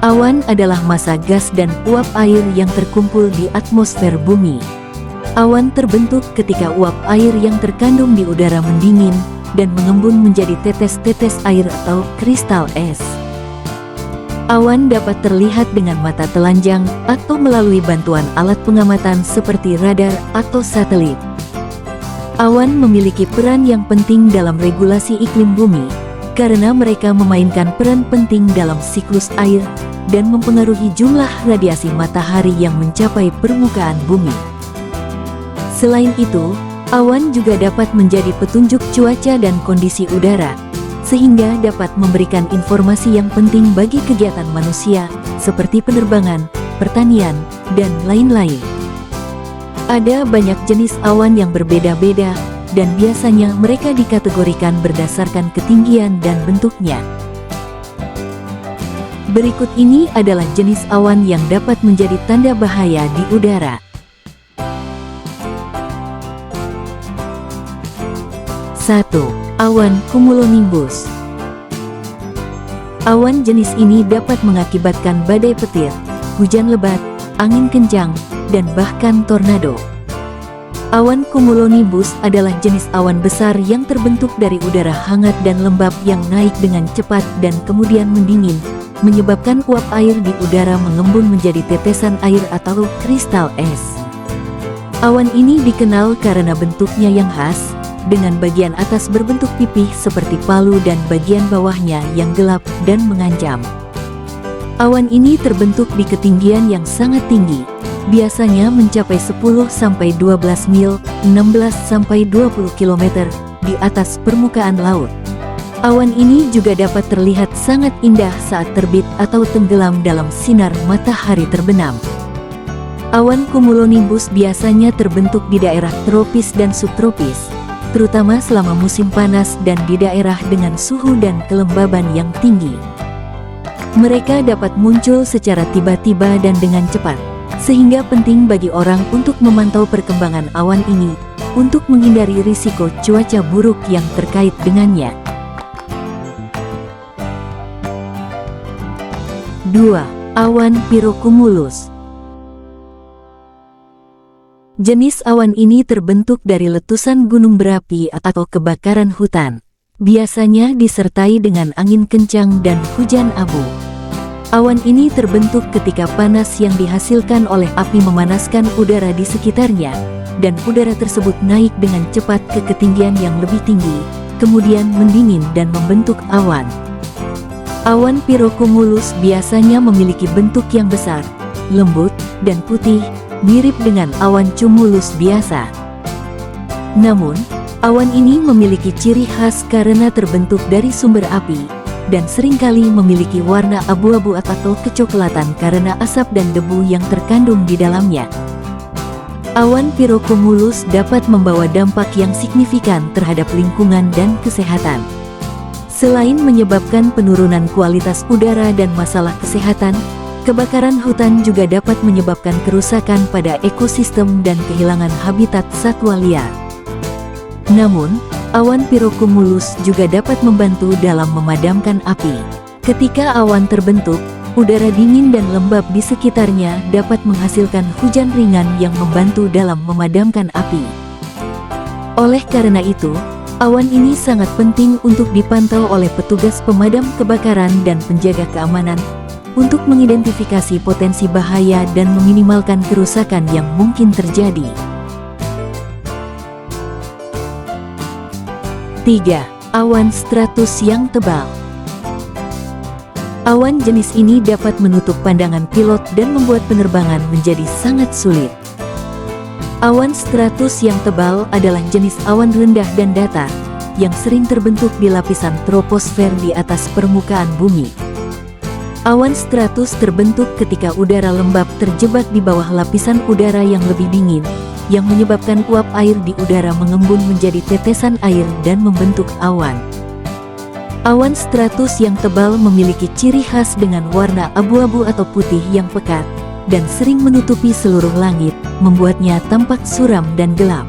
Awan adalah massa gas dan uap air yang terkumpul di atmosfer bumi. Awan terbentuk ketika uap air yang terkandung di udara mendingin dan mengembun menjadi tetes-tetes air atau kristal es. Awan dapat terlihat dengan mata telanjang atau melalui bantuan alat pengamatan seperti radar atau satelit. Awan memiliki peran yang penting dalam regulasi iklim bumi, karena mereka memainkan peran penting dalam siklus air dan mempengaruhi jumlah radiasi matahari yang mencapai permukaan bumi. Selain itu, awan juga dapat menjadi petunjuk cuaca dan kondisi udara, sehingga dapat memberikan informasi yang penting bagi kegiatan manusia, seperti penerbangan, pertanian, dan lain-lain. Ada banyak jenis awan yang berbeda-beda, dan biasanya mereka dikategorikan berdasarkan ketinggian dan bentuknya. Berikut ini adalah jenis awan yang dapat menjadi tanda bahaya di udara. 1. Awan cumulonimbus. Awan jenis ini dapat mengakibatkan badai petir, hujan lebat, angin kencang, dan bahkan tornado. Awan cumulonimbus adalah jenis awan besar yang terbentuk dari udara hangat dan lembab yang naik dengan cepat dan kemudian mendingin, menyebabkan uap air di udara mengembun menjadi tetesan air atau kristal es. Awan ini dikenal karena bentuknya yang khas, dengan bagian atas berbentuk pipih seperti palu dan bagian bawahnya yang gelap dan mengancam. Awan ini terbentuk di ketinggian yang sangat tinggi, biasanya mencapai 10-12 mil, 16-20 km di atas permukaan laut. Awan ini juga dapat terlihat sangat indah saat terbit atau tenggelam dalam sinar matahari terbenam. Awan cumulonimbus biasanya terbentuk di daerah tropis dan subtropis, terutama selama musim panas dan di daerah dengan suhu dan kelembaban yang tinggi. Mereka dapat muncul secara tiba-tiba dan dengan cepat, sehingga penting bagi orang untuk memantau perkembangan awan ini untuk menghindari risiko cuaca buruk yang terkait dengannya. 2. Awan pirocumulus. Jenis awan ini terbentuk dari letusan gunung berapi atau kebakaran hutan. Biasanya disertai dengan angin kencang dan hujan abu. Awan ini terbentuk ketika panas yang dihasilkan oleh api memanaskan udara di sekitarnya, dan udara tersebut naik dengan cepat ke ketinggian yang lebih tinggi, kemudian mendingin dan membentuk awan. Awan pirocumulus biasanya memiliki bentuk yang besar, lembut, dan putih, mirip dengan awan cumulus biasa. Namun, awan ini memiliki ciri khas karena terbentuk dari sumber api, dan seringkali memiliki warna abu-abu atau kecoklatan karena asap dan debu yang terkandung di dalamnya. Awan pirocumulus dapat membawa dampak yang signifikan terhadap lingkungan dan kesehatan. Selain menyebabkan penurunan kualitas udara dan masalah kesehatan, kebakaran hutan juga dapat menyebabkan kerusakan pada ekosistem dan kehilangan habitat satwa liar. Namun, awan pirocumulus juga dapat membantu dalam memadamkan api. Ketika awan terbentuk, udara dingin dan lembab di sekitarnya dapat menghasilkan hujan ringan yang membantu dalam memadamkan api. Oleh karena itu, awan ini sangat penting untuk dipantau oleh petugas pemadam kebakaran dan penjaga keamanan untuk mengidentifikasi potensi bahaya dan meminimalkan kerusakan yang mungkin terjadi. 3. Awan stratus yang tebal. Awan jenis ini dapat menutup pandangan pilot dan membuat penerbangan menjadi sangat sulit. Awan stratus yang tebal adalah jenis awan rendah dan datar, yang sering terbentuk di lapisan troposfer di atas permukaan bumi. Awan stratus terbentuk ketika udara lembab terjebak di bawah lapisan udara yang lebih dingin, yang menyebabkan uap air di udara mengembun menjadi tetesan air dan membentuk awan. Awan stratus yang tebal memiliki ciri khas dengan warna abu-abu atau putih yang pekat, dan sering menutupi seluruh langit, membuatnya tampak suram dan gelap.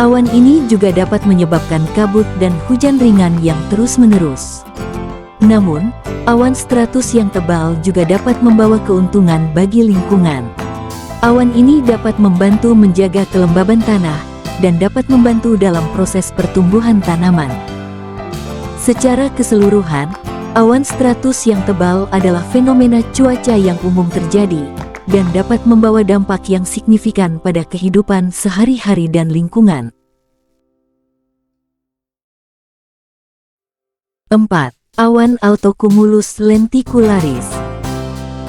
Awan ini juga dapat menyebabkan kabut dan hujan ringan yang terus-menerus. Namun, awan stratus yang tebal juga dapat membawa keuntungan bagi lingkungan. Awan ini dapat membantu menjaga kelembaban tanah dan dapat membantu dalam proses pertumbuhan tanaman. Secara keseluruhan, awan stratus yang tebal adalah fenomena cuaca yang umum terjadi dan dapat membawa dampak yang signifikan pada kehidupan sehari-hari dan lingkungan. 4. Awan Altocumulus lenticularis.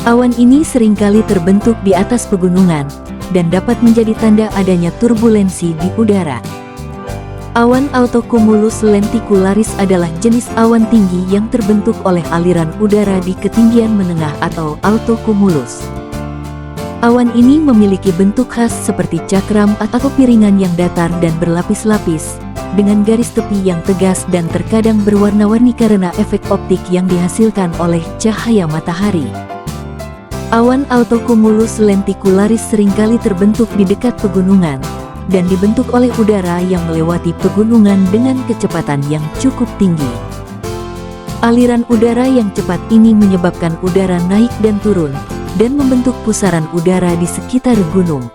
Awan ini seringkali terbentuk di atas pegunungan dan dapat menjadi tanda adanya turbulensi di udara. Awan Altocumulus lenticularis adalah jenis awan tinggi yang terbentuk oleh aliran udara di ketinggian menengah atau altocumulus. Awan ini memiliki bentuk khas seperti cakram atau piringan yang datar dan berlapis-lapis, dengan garis tepi yang tegas dan terkadang berwarna-warni karena efek optik yang dihasilkan oleh cahaya matahari. Awan Altocumulus lenticularis seringkali terbentuk di dekat pegunungan, dan dibentuk oleh udara yang melewati pegunungan dengan kecepatan yang cukup tinggi. Aliran udara yang cepat ini menyebabkan udara naik dan turun, dan membentuk pusaran udara di sekitar gunung.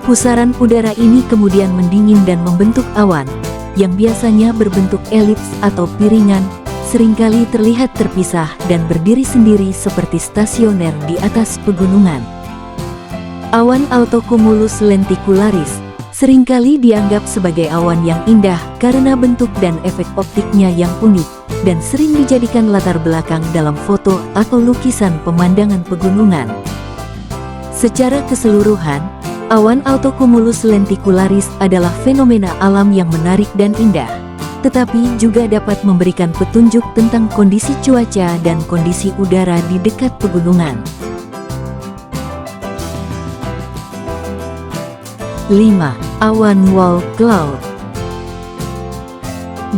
Pusaran udara ini kemudian mendingin dan membentuk awan, yang biasanya berbentuk elips atau piringan, seringkali terlihat terpisah dan berdiri sendiri seperti stasioner di atas pegunungan. Awan Altocumulus lenticularis seringkali dianggap sebagai awan yang indah karena bentuk dan efek optiknya yang unik, dan sering dijadikan latar belakang dalam foto atau lukisan pemandangan pegunungan. Secara keseluruhan, awan Altocumulus lenticularis adalah fenomena alam yang menarik dan indah, tetapi juga dapat memberikan petunjuk tentang kondisi cuaca dan kondisi udara di dekat pegunungan. 5. Awan wall cloud.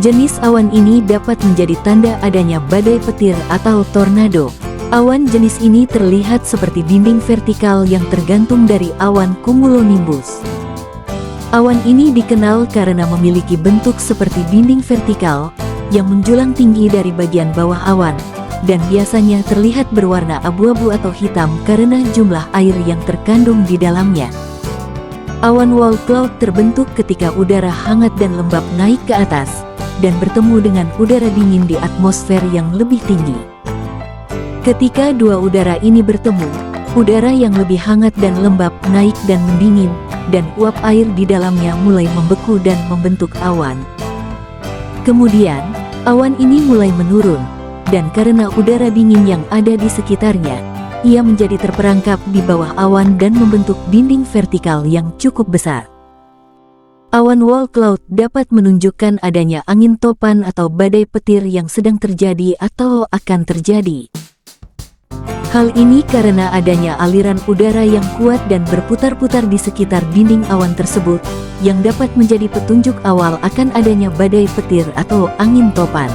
Jenis awan ini dapat menjadi tanda adanya badai petir atau tornado. Awan jenis ini terlihat seperti dinding vertikal yang tergantung dari awan cumulonimbus. Awan ini dikenal karena memiliki bentuk seperti dinding vertikal yang menjulang tinggi dari bagian bawah awan, dan biasanya terlihat berwarna abu-abu atau hitam karena jumlah air yang terkandung di dalamnya. Awan wall cloud terbentuk ketika udara hangat dan lembab naik ke atas dan bertemu dengan udara dingin di atmosfer yang lebih tinggi. Ketika dua udara ini bertemu, udara yang lebih hangat dan lembab naik dan mendingin, dan uap air di dalamnya mulai membeku dan membentuk awan. Kemudian, awan ini mulai menurun, dan karena udara dingin yang ada di sekitarnya, ia menjadi terperangkap di bawah awan dan membentuk dinding vertikal yang cukup besar. Awan wall cloud dapat menunjukkan adanya angin topan atau badai petir yang sedang terjadi atau akan terjadi. Hal ini karena adanya aliran udara yang kuat dan berputar-putar di sekitar dinding awan tersebut, yang dapat menjadi petunjuk awal akan adanya badai petir atau angin topan.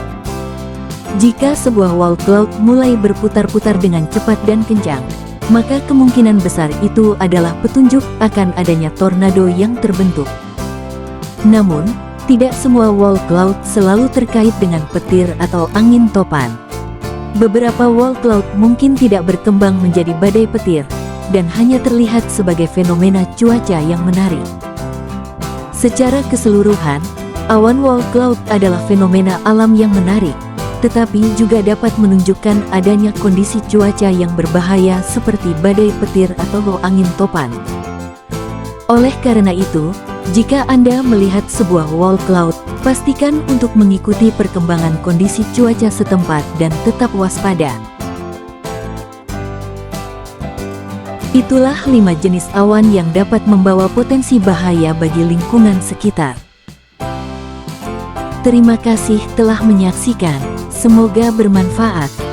Jika sebuah wall cloud mulai berputar-putar dengan cepat dan kencang, maka kemungkinan besar itu adalah petunjuk akan adanya tornado yang terbentuk. Namun, tidak semua wall cloud selalu terkait dengan petir atau angin topan. Beberapa wall cloud mungkin tidak berkembang menjadi badai petir, dan hanya terlihat sebagai fenomena cuaca yang menarik. Secara keseluruhan, awan wall cloud adalah fenomena alam yang menarik, tetapi juga dapat menunjukkan adanya kondisi cuaca yang berbahaya seperti badai petir atau angin topan. Oleh karena itu, jika Anda melihat sebuah wall cloud, pastikan untuk mengikuti perkembangan kondisi cuaca setempat dan tetap waspada. Itulah 5 jenis awan yang dapat membawa potensi bahaya bagi lingkungan sekitar. Terima kasih telah menyaksikan. Semoga bermanfaat.